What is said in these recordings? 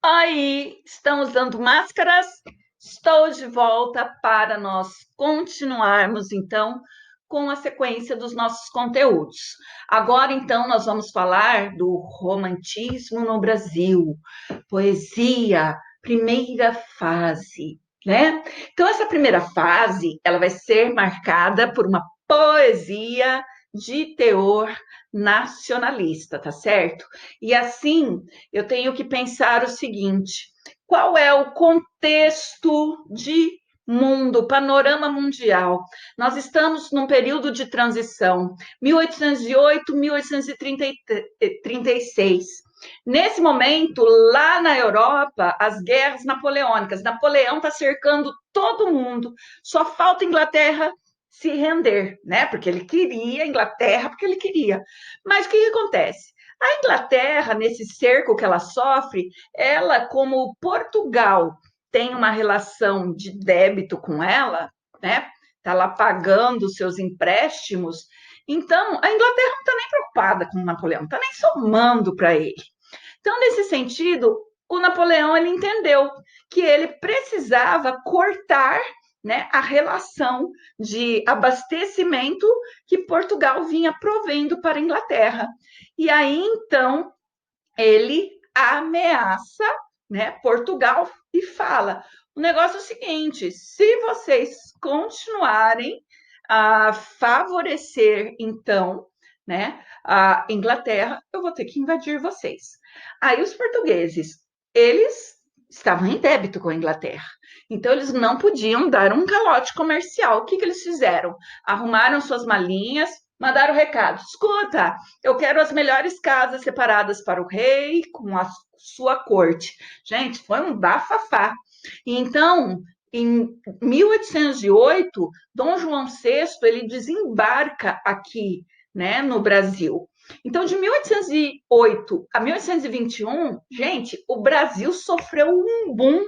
Oi, estão usando máscaras? Estou de volta para nós continuarmos, então, com a sequência dos nossos conteúdos. Agora, então, nós vamos falar do romantismo no Brasil, poesia, primeira fase, né? Então, essa primeira fase, ela vai ser marcada por uma poesia de teor nacionalista, tá certo? E assim, eu tenho que pensar o seguinte: qual é o contexto de mundo, panorama mundial? Nós estamos num período de transição, 1808, 1836. Nesse momento, lá na Europa, as guerras napoleônicas. Napoleão está cercando todo mundo, só falta a Inglaterra se render, né? Porque ele queria a Inglaterra, porque ele queria. Mas o que acontece? A Inglaterra, nesse cerco que ela sofre, ela, como Portugal, tem uma relação de débito com ela, né? Está lá pagando os seus empréstimos. Então, a Inglaterra não está nem preocupada com o Napoleão, não está nem somando para ele. Então, nesse sentido, o Napoleão ele entendeu que ele precisava cortar, né, a relação de abastecimento que Portugal vinha provendo para a Inglaterra. E aí, então, ele ameaça, né, Portugal e fala: o negócio é o seguinte, se vocês continuarem a favorecer, então, né, a Inglaterra, eu vou ter que invadir vocês. Aí os portugueses, eles estavam em débito com a Inglaterra. Então, eles não podiam dar um calote comercial. O que, que eles fizeram? Arrumaram suas malinhas, mandaram o recado: escuta, eu quero as melhores casas separadas para o rei, com a sua corte. Gente, foi um bafafá. Então, em 1808, Dom João VI ele desembarca aqui, né, no Brasil. Então, de 1808 a 1821, gente, o Brasil sofreu um boom,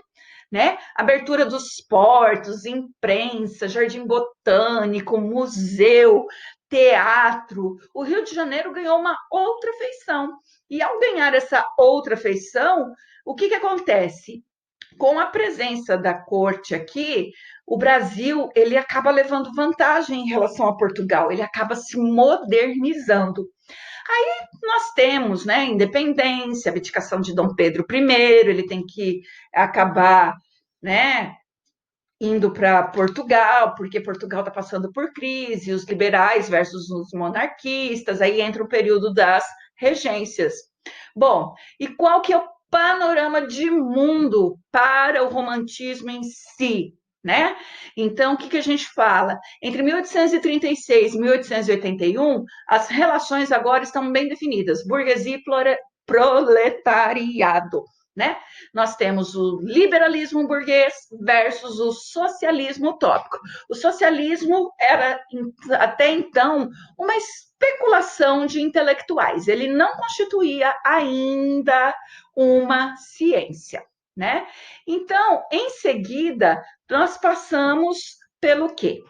né? Abertura dos portos, imprensa, jardim botânico, museu, teatro. O Rio de Janeiro ganhou uma outra feição. E ao ganhar essa outra feição, o que, que acontece? Com a presença da corte aqui, o Brasil ele acaba levando vantagem em relação a Portugal, ele acaba se modernizando. Aí nós temos, né, independência, abdicação de Dom Pedro I, ele tem que acabar, né, indo para Portugal, porque Portugal está passando por crise, os liberais versus os monarquistas, aí entra o período das regências. Bom, e qual que é o panorama de mundo para o romantismo em si? Né? Então, o que, que a gente fala? Entre 1836 e 1881, as relações agora estão bem definidas: burguesia e proletariado. Né? Nós temos o liberalismo burguês versus o socialismo utópico. O socialismo era, até então, uma especulação de intelectuais. Ele não constituía ainda uma ciência, né? Então, em seguida, nós passamos pelo quê?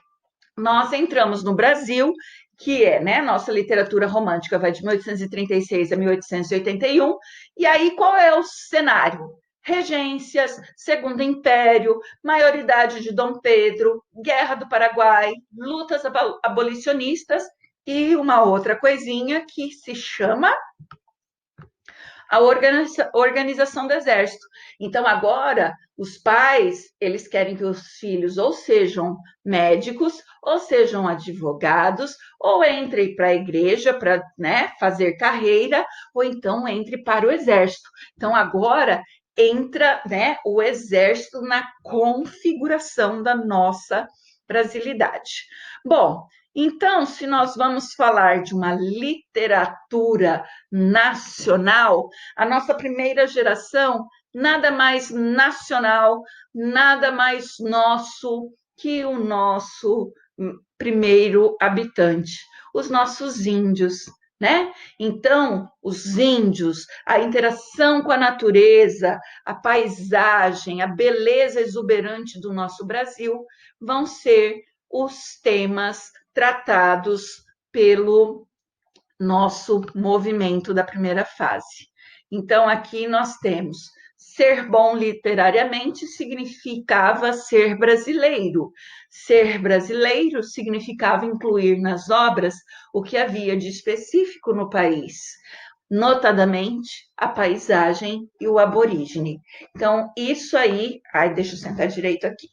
Nós entramos no Brasil, que é, né, nossa literatura romântica vai de 1836 a 1881, e aí qual é o cenário? Regências, Segundo Império, maioridade de Dom Pedro, Guerra do Paraguai, lutas abolicionistas e uma outra coisinha que se chama a organização do exército. Então, agora, os pais, eles querem que os filhos ou sejam médicos, ou sejam advogados, ou entrem para a igreja para, né, fazer carreira, ou então entre para o exército. Então, agora entra, né, o exército na configuração da nossa brasilidade. Bom, então, se nós vamos falar de uma literatura nacional, a nossa primeira geração, nada mais nacional, nada mais nosso que o nosso primeiro habitante, os nossos índios. Né? Então, os índios, a interação com a natureza, a paisagem, a beleza exuberante do nosso Brasil vão ser os temas tratados pelo nosso movimento da primeira fase. Então, aqui nós temos Ser bom literariamente significava ser brasileiro. Ser brasileiro significava incluir nas obras o que havia de específico no país, notadamente a paisagem e o aborígene. Então, isso aí. Ai, deixa eu sentar direito aqui.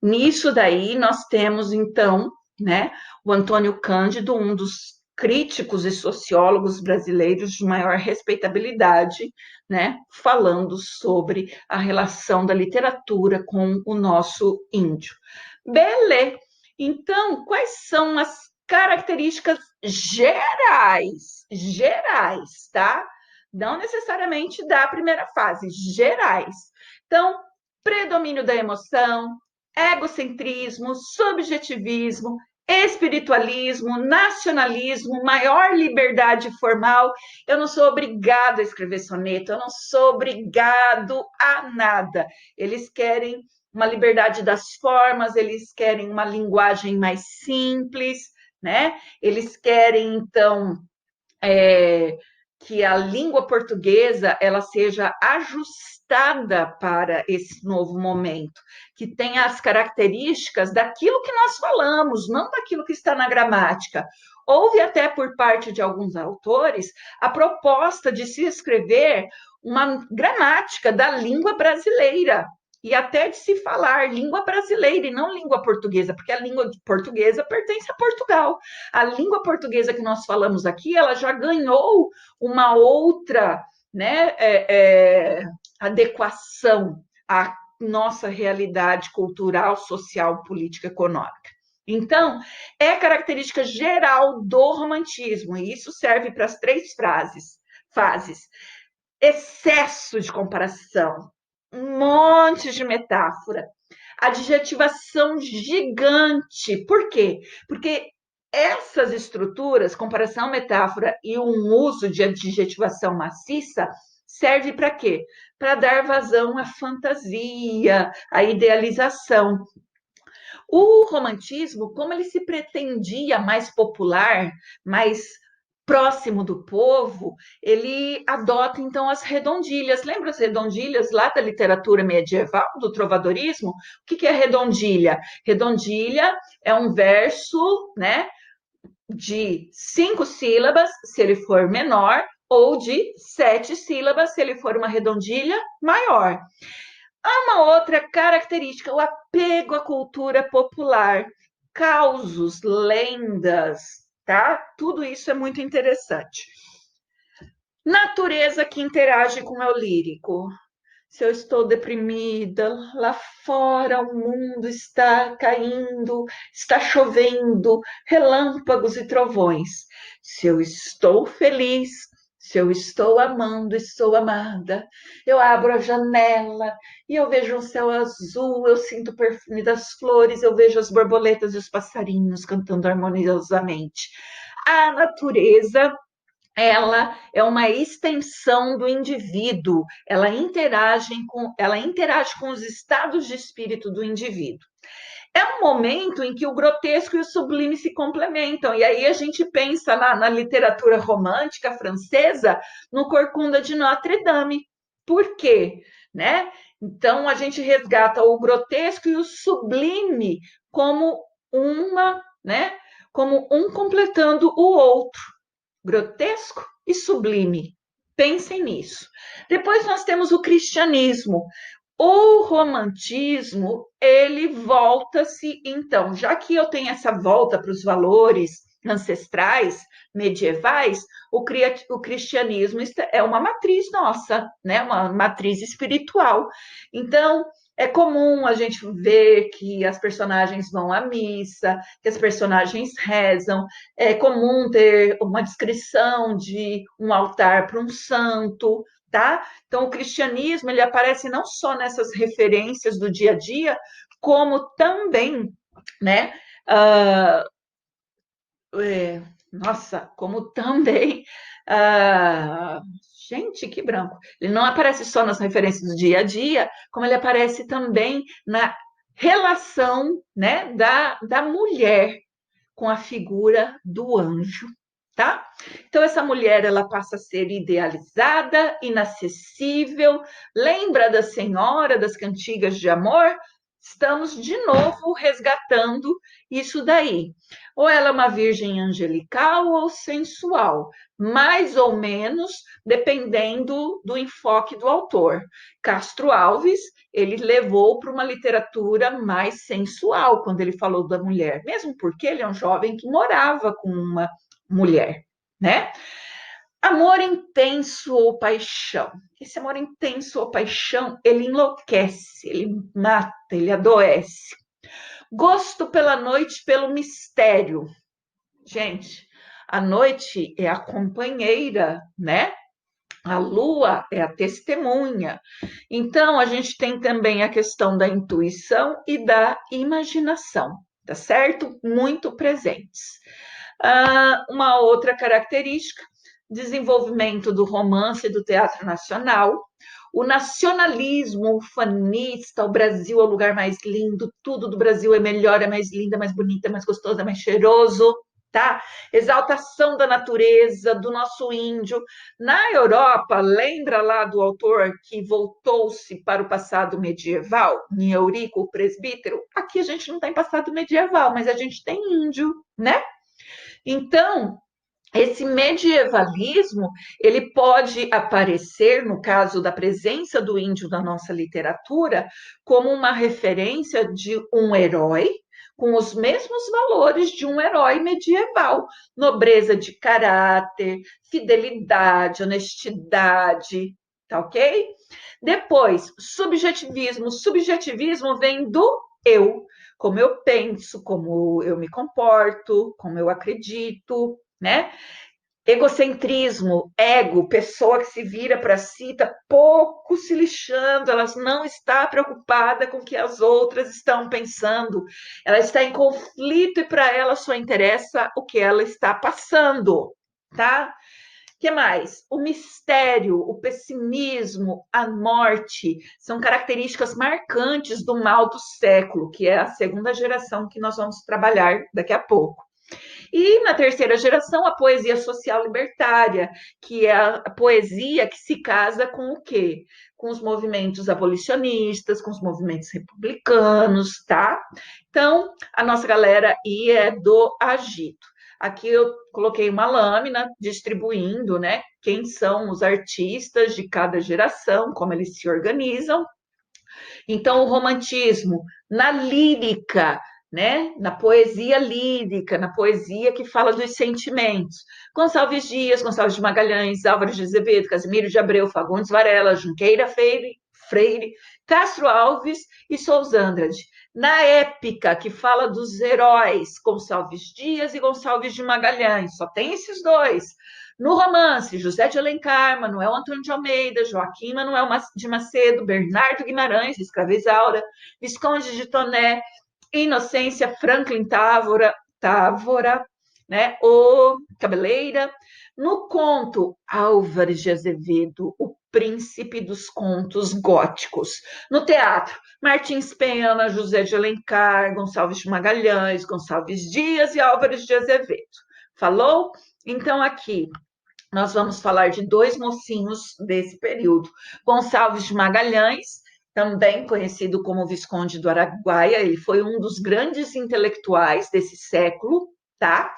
Nisso daí, nós temos, então, né, o Antônio Cândido, um dos críticos e sociólogos brasileiros de maior respeitabilidade, né, falando sobre a relação da literatura com o nosso índio. Beleza. Então, quais são as características gerais, tá? Não necessariamente da primeira fase, gerais. Então, predomínio da emoção, egocentrismo, subjetivismo, espiritualismo, nacionalismo, maior liberdade formal. Eu não sou obrigado a escrever soneto, eu não sou obrigado a nada. Eles querem uma liberdade das formas, eles querem uma linguagem mais simples, né? Eles querem, então, que a língua portuguesa ela seja ajustada para esse novo momento, que tenha as características daquilo que nós falamos, não daquilo que está na gramática. Houve até por parte de alguns autores a proposta de se escrever uma gramática da língua brasileira, e até de se falar língua brasileira e não língua portuguesa, porque a língua portuguesa pertence a Portugal. A língua portuguesa que nós falamos aqui, ela já ganhou uma outra, né, adequação à nossa realidade cultural, social, política, econômica. Então, é característica geral do romantismo, e isso serve para as três fases. Excesso de comparação, um monte de metáfora, adjetivação gigante. Por quê? Porque essas estruturas, comparação, metáfora e um uso de adjetivação maciça, serve para quê? Para dar vazão à fantasia, à idealização. O romantismo, como ele se pretendia mais popular, mais próximo do povo, ele adota então as redondilhas. Lembra as redondilhas lá da literatura medieval, do trovadorismo? O que é redondilha? Redondilha é um verso, né, de 5 sílabas, se ele for menor, ou de 7 sílabas, se ele for uma redondilha maior. Há uma outra característica, o apego à cultura popular, causos, lendas, tá? Tudo isso é muito interessante. Natureza que interage com o meu lírico. Se eu estou deprimida, lá fora o mundo está caindo, está chovendo, relâmpagos e trovões. Se eu estou feliz, se eu estou amando e sou amada, eu abro a janela e eu vejo um céu azul, eu sinto o perfume das flores, eu vejo as borboletas e os passarinhos cantando harmoniosamente. A natureza, ela é uma extensão do indivíduo, ela interage com os estados de espírito do indivíduo. É um momento em que o grotesco e o sublime se complementam, e aí a gente pensa na literatura romântica francesa, no Corcunda de Notre Dame. Por quê? Né? Então a gente resgata o grotesco e o sublime como né? Como um completando o outro, grotesco e sublime. Pensem nisso. Depois nós temos o cristianismo. O romantismo, ele volta-se, então, já que eu tenho essa volta para os valores ancestrais, medievais, o cristianismo é uma matriz nossa, né? Uma matriz espiritual. Então, é comum a gente ver que as personagens vão à missa, que as personagens rezam, é comum ter uma descrição de um altar para um santo, tá? Então, o cristianismo, ele aparece não só nessas referências do dia a dia, como também, né? Uh, nossa, como também. Gente, que branco. Ele não aparece só nas referências do dia a dia, como ele aparece também na relação, né, da mulher com a figura do anjo. tá? Então, essa mulher, ela passa a ser idealizada, inacessível. Lembra da Senhora das Cantigas de Amor? Estamos de novo resgatando isso daí. Ou ela é uma virgem angelical ou sensual, mais ou menos dependendo do enfoque do autor. Castro Alves, ele levou para uma literatura mais sensual quando ele falou da mulher, mesmo porque ele é um jovem que morava com uma mulher, né? Amor intenso ou paixão. Esse amor intenso ou paixão, ele enlouquece, ele mata, ele adoece. Gosto pela noite, pelo mistério. Gente, a noite é a companheira, né? A lua é a testemunha. Então, a gente tem também a questão da intuição e da imaginação, tá certo? Muito presentes. Uma outra característica, desenvolvimento do romance e do teatro nacional, o nacionalismo ufanista, o Brasil é o lugar mais lindo, tudo do Brasil é melhor, é mais linda, mais bonita, mais gostoso, é mais cheiroso, tá? Exaltação da natureza, do nosso índio. Na Europa, lembra lá do autor que voltou-se para o passado medieval, em Eurico, o presbítero? Aqui a gente não tem passado medieval, mas a gente tem índio, né? Então, esse medievalismo, ele pode aparecer, no caso da presença do índio na nossa literatura, como uma referência de um herói com os mesmos valores de um herói medieval, nobreza de caráter, fidelidade, honestidade, tá ok? Depois, subjetivismo. Subjetivismo vem do eu, como eu penso, como eu me comporto, como eu acredito, né? Egocentrismo, ego, pessoa que se vira para si, está pouco se lixando, ela não está preocupada com o que as outras estão pensando, ela está em conflito e para ela só interessa o que ela está passando, tá? O que mais? O mistério, o pessimismo, a morte são características marcantes do mal do século, que é a segunda geração que nós vamos trabalhar daqui a pouco. E na terceira geração, a poesia social libertária, que é a poesia que se casa com o quê? Com os movimentos abolicionistas, com os movimentos republicanos, tá? Então, a nossa galera aí é do agito. Aqui eu coloquei uma lâmina distribuindo, né, quem são os artistas de cada geração, como eles se organizam. Então, o romantismo na lírica, né? Na poesia lírica, na poesia que fala dos sentimentos. Gonçalves Dias, Gonçalves de Magalhães, Álvares de Azevedo, Casimiro de Abreu, Fagundes Varela, Junqueira Freire, Castro Alves e Souza Andrade. Na épica, que fala dos heróis, Gonçalves Dias e Gonçalves de Magalhães, só tem esses dois. No romance, José de Alencar, Manuel Antônio de Almeida, Joaquim Manuel de Macedo, Bernardo Guimarães, Escravizaura, Visconde de Toné, Inocência Franklin Távora, né? O Cabeleira. No conto, Álvares de Azevedo, o príncipe dos contos góticos. No teatro, Martins Pena, José de Alencar, Gonçalves de Magalhães, Gonçalves Dias e Álvares de Azevedo. Falou? Então, aqui, nós vamos falar de dois mocinhos desse período. Gonçalves de Magalhães, também conhecido como Visconde do Araguaia, ele foi um dos grandes intelectuais desse século, tá?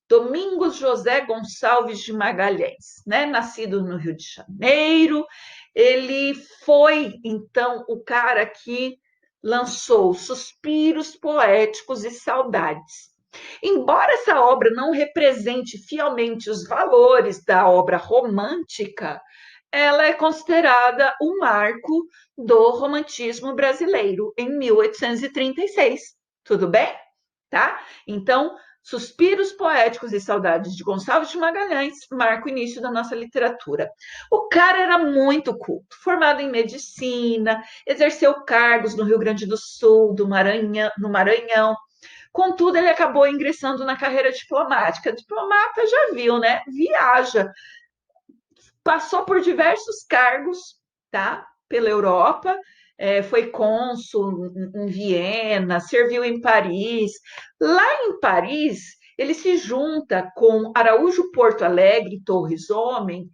Domingos José Gonçalves de Magalhães, né? Nascido no Rio de Janeiro, ele foi, então, o cara que lançou Suspiros Poéticos e Saudades. Embora essa obra não represente fielmente os valores da obra romântica, ela é considerada um marco do romantismo brasileiro em 1836. Tudo bem? Tá? Então, Suspiros Poéticos e Saudades de Gonçalves de Magalhães marca o início da nossa literatura. O cara era muito culto, formado em medicina, exerceu cargos no Rio Grande do Sul, no Maranhão. Contudo, ele acabou ingressando na carreira diplomática. Diplomata já viu, né? Viaja. Passou por diversos cargos, tá? Pela Europa, foi cônsul em Viena, serviu em Paris. Lá em Paris, ele se junta com Araújo Porto Alegre, Torres Homem,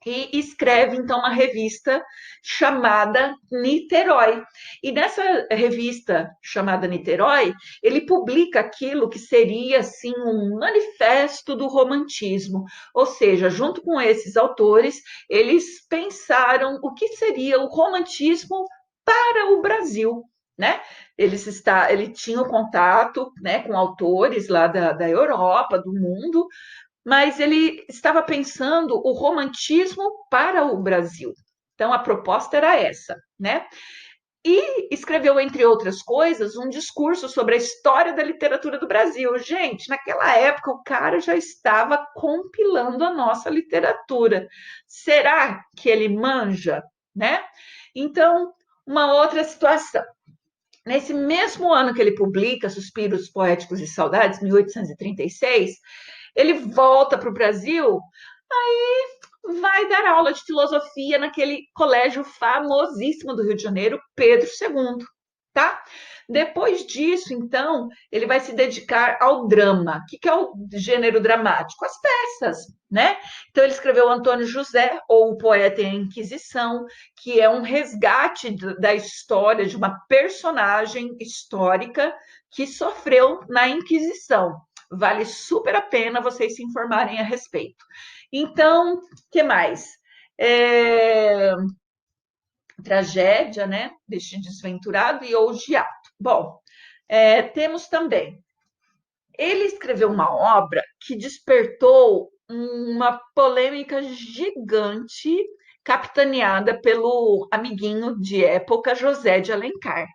e escreve então uma revista chamada Niterói. E nessa revista chamada Niterói, ele publica aquilo que seria assim um manifesto do romantismo, ou seja, junto com esses autores, eles pensaram o que seria o romantismo para o Brasil. Né? Ele tinha contato, né, com autores lá da Europa, do mundo, mas ele estava pensando o romantismo para o Brasil. Então, a proposta era essa, né? E escreveu, entre outras coisas, um discurso sobre a história da literatura do Brasil. Gente, naquela época o cara já estava compilando a nossa literatura. Será que ele manja, né? Então, uma outra situação. Nesse mesmo ano que ele publica Suspiros Poéticos e Saudades, 1836, ele volta para o Brasil, aí vai dar aula de filosofia naquele colégio famosíssimo do Rio de Janeiro, Pedro II, tá? Depois disso, então, ele vai se dedicar ao drama. O que é o gênero dramático? As peças, né? Então, ele escreveu Antônio José, ou O Poeta e a Inquisição, que é um resgate da história de uma personagem histórica que sofreu na Inquisição. Vale super a pena vocês se informarem a respeito. Então, o que mais? Tragédia, né? Deste Desventurado e Ougiato. Bom, temos também. Ele escreveu uma obra que despertou uma polêmica gigante, capitaneada pelo amiguinho de época, José de Alencar.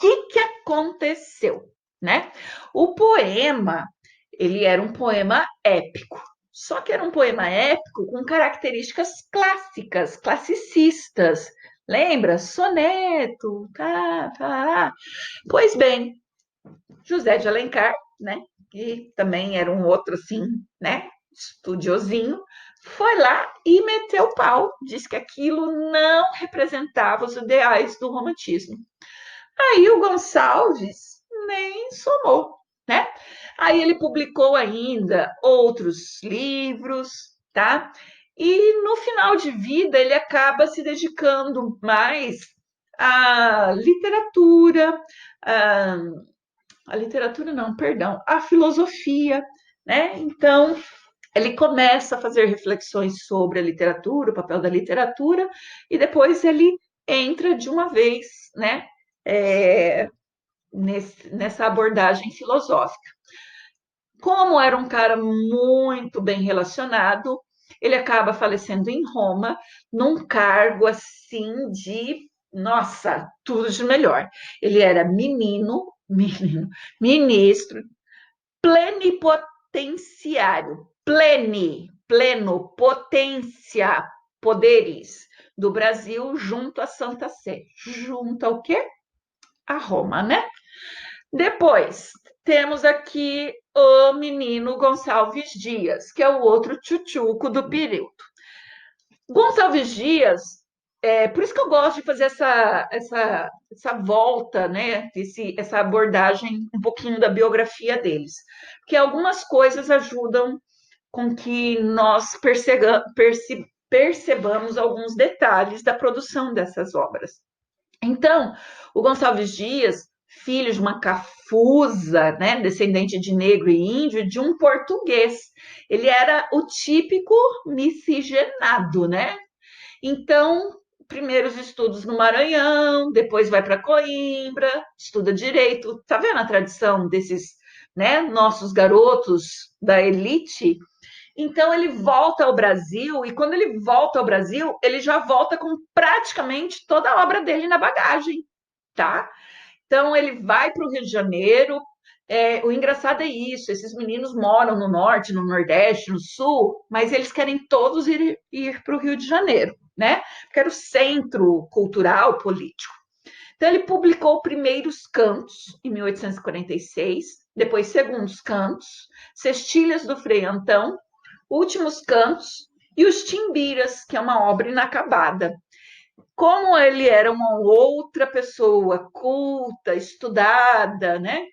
O que aconteceu? Né? O poema, ele era um poema épico, só que era um poema épico com características clássicas, classicistas. Lembra? Soneto, tá. Pois bem, José de Alencar, né, que também era um outro assim, né, estudiosinho, foi lá e meteu o pau, disse que aquilo não representava os ideais do romantismo. Aí o Gonçalves nem somou, né? Aí ele publicou ainda outros livros, tá? E no final de vida ele acaba se dedicando mais à literatura, à, à literatura não, perdão, à filosofia, né? Então ele começa a fazer reflexões sobre a literatura, o papel da literatura, e depois ele entra de uma vez, né? É, nessa abordagem filosófica. Como era um cara muito bem relacionado, ele acaba falecendo em Roma, num cargo assim de, nossa, tudo de melhor. Ele era ministro, plenipotenciário, pleno, potência, poderes do Brasil junto à Santa Sé. Junto ao quê? A Roma, né? Depois, temos aqui o menino Gonçalves Dias, que é o outro tchutchuco do período. Gonçalves Dias, por isso que eu gosto de fazer essa volta, né? Essa abordagem um pouquinho da biografia deles. Porque algumas coisas ajudam com que nós percebamos alguns detalhes da produção dessas obras. Então, o Gonçalves Dias, filho de uma cafusa, né, descendente de negro e índio, de um português. Ele era o típico miscigenado, né? Então, primeiros estudos no Maranhão, depois vai para Coimbra, estuda direito. Tá vendo a tradição desses, né, nossos garotos da elite? Então ele volta ao Brasil, e quando ele volta ao Brasil, ele já volta com praticamente toda a obra dele na bagagem, tá? Então ele vai para o Rio de Janeiro. O engraçado é isso: esses meninos moram no norte, no nordeste, no sul, mas eles querem todos ir para o Rio de Janeiro, né? Porque era o centro cultural, político. Então ele publicou primeiros cantos em 1846, depois segundos cantos, Cestilhas do Frei Antão, Últimos Cantos e Os Timbiras, que é uma obra inacabada. Como ele era uma outra pessoa culta, estudada, né?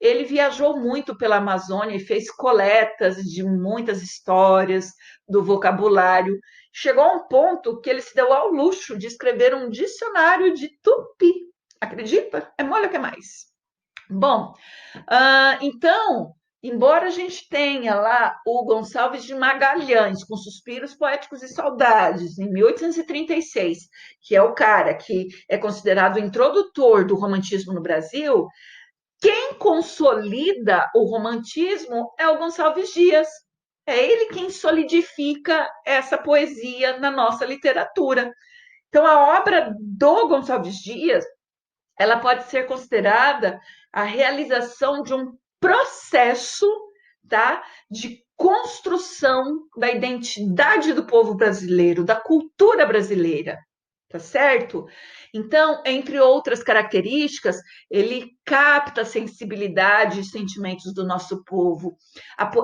ele viajou muito pela Amazônia e fez coletas de muitas histórias do vocabulário. Chegou a um ponto que ele se deu ao luxo de escrever um dicionário de tupi. Acredita? É mole o que mais. Bom, então, embora a gente tenha lá o Gonçalves de Magalhães, com Suspiros Poéticos e Saudades, em 1836, que é o cara que é considerado o introdutor do romantismo no Brasil, quem consolida o romantismo é o Gonçalves Dias. É ele quem solidifica essa poesia na nossa literatura. Então, a obra do Gonçalves Dias, ela pode ser considerada a realização de um processo, tá, de construção da identidade do povo brasileiro, da cultura brasileira, tá certo? Então, entre outras características, ele capta a sensibilidade e sentimentos do nosso povo.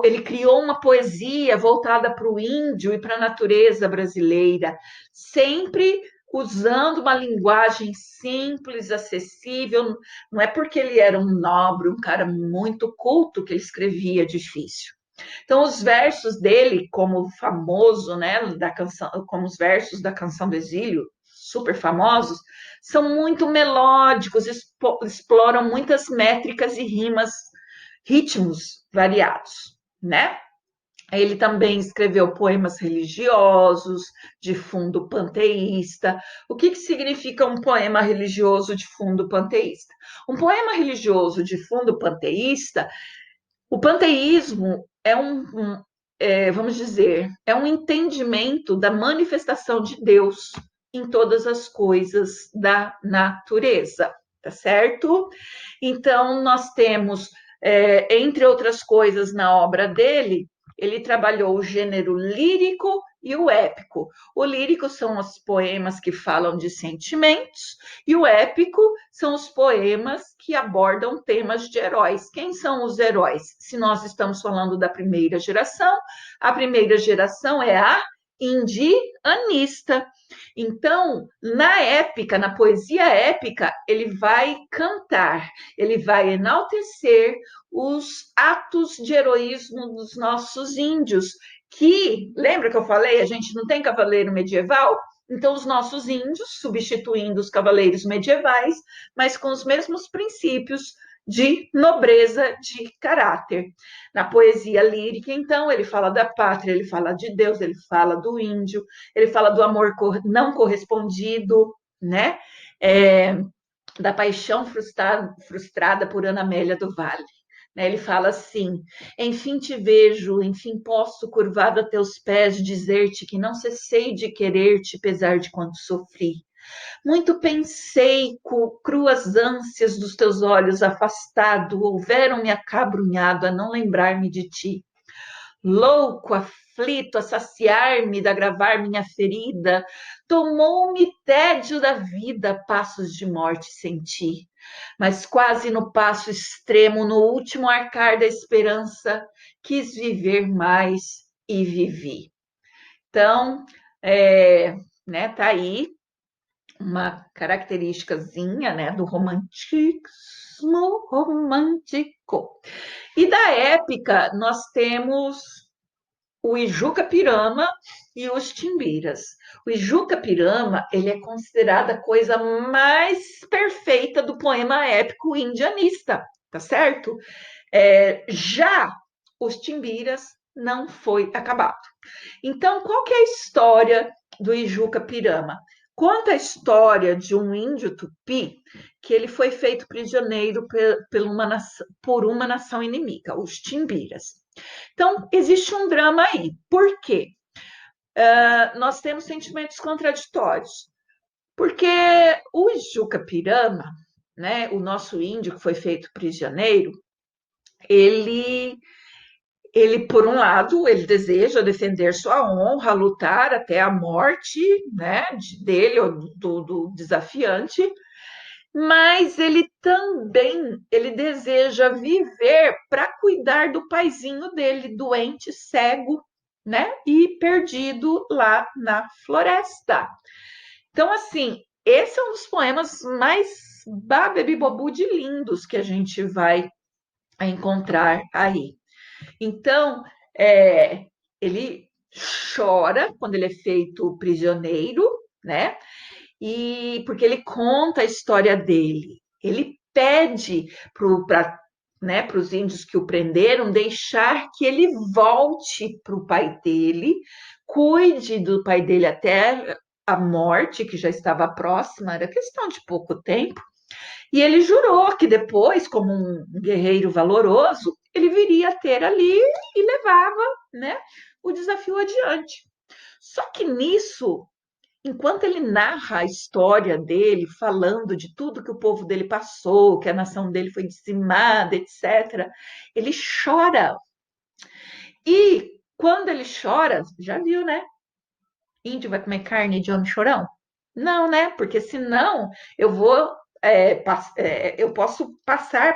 Ele criou uma poesia voltada para o índio e para a natureza brasileira, sempre usando uma linguagem simples, acessível. Não é porque ele era um nobre, um cara muito culto que ele escrevia difícil. Então, os versos dele, como famoso, né, da canção, como os versos da Canção do Exílio, super famosos, são muito melódicos, exploram muitas métricas e rimas, ritmos variados, né? Ele também escreveu poemas religiosos de fundo panteísta. O que significa um poema religioso de fundo panteísta? Um poema religioso de fundo panteísta, o panteísmo é vamos dizer, é um entendimento da manifestação de Deus em todas as coisas da natureza, tá certo? Então, nós temos, entre outras coisas, na obra dele, ele trabalhou o gênero lírico e o épico. O lírico são os poemas que falam de sentimentos, e o épico são os poemas que abordam temas de heróis. Quem são os heróis? Se nós estamos falando da primeira geração, a primeira geração é a indianista. Então, na épica, na poesia épica, ele vai cantar, ele vai enaltecer os atos de heroísmo dos nossos índios, que, lembra que eu falei, a gente não tem cavaleiro medieval? Então, os nossos índios, substituindo os cavaleiros medievais, mas com os mesmos princípios de nobreza de caráter. Na poesia lírica, então, ele fala da pátria, ele fala de Deus, ele fala do índio, ele fala do amor não correspondido, né? Da paixão frustrada por Ana Amélia do Vale. Ele fala assim: enfim te vejo, enfim posso, curvado a teus pés, dizer-te que não cessei de querer-te, pesar de quanto sofri. Muito pensei, cruas ânsias dos teus olhos afastado, houveram-me acabrunhado a não lembrar-me de ti. Louco, aflito, a saciar-me, de agravar minha ferida, tomou-me tédio da vida, passos de morte senti. Mas quase no passo extremo, no último arcar da esperança, quis viver mais e vivi. Então, tá aí uma característicazinha, né, do romantismo romântico. E da épica, nós temos o Ijuca Pirama e os Timbiras. O Ijuca Pirama, ele é considerado a coisa mais perfeita do poema épico indianista, tá certo? Já os Timbiras não foi acabado. Então, qual que é a história do Ijuca Pirama? Conta a história de um índio tupi que ele foi feito prisioneiro por uma nação inimiga, os Timbiras. Então, existe um drama aí. Por quê? Nós temos sentimentos contraditórios. Porque o Ijuca Pirama, né, o nosso índio que foi feito prisioneiro, ele, por um lado, ele deseja defender sua honra, lutar até a morte, né, dele ou do desafiante, mas ele também ele deseja viver para cuidar do paizinho dele, doente, cego, né, e perdido lá na floresta. Então, assim, esse é um dos poemas mais babebibobu de lindos que a gente vai a encontrar aí. Então, é, ele chora quando ele é feito prisioneiro, né? E porque ele conta a história dele. Ele pede para, né, para os índios que o prenderam deixar que ele volte para o pai dele, cuide do pai dele até a morte, que já estava próxima, era questão de pouco tempo. E ele jurou que depois, como um guerreiro valoroso, ele viria a ter ali e levava, né, o desafio adiante. Só que nisso, enquanto ele narra a história dele, falando de tudo que o povo dele passou, que a nação dele foi dizimada, etc., ele chora. E quando ele chora, já viu, né? Índio vai comer carne de homem chorão? Não, né? Porque senão eu vou, eu posso passar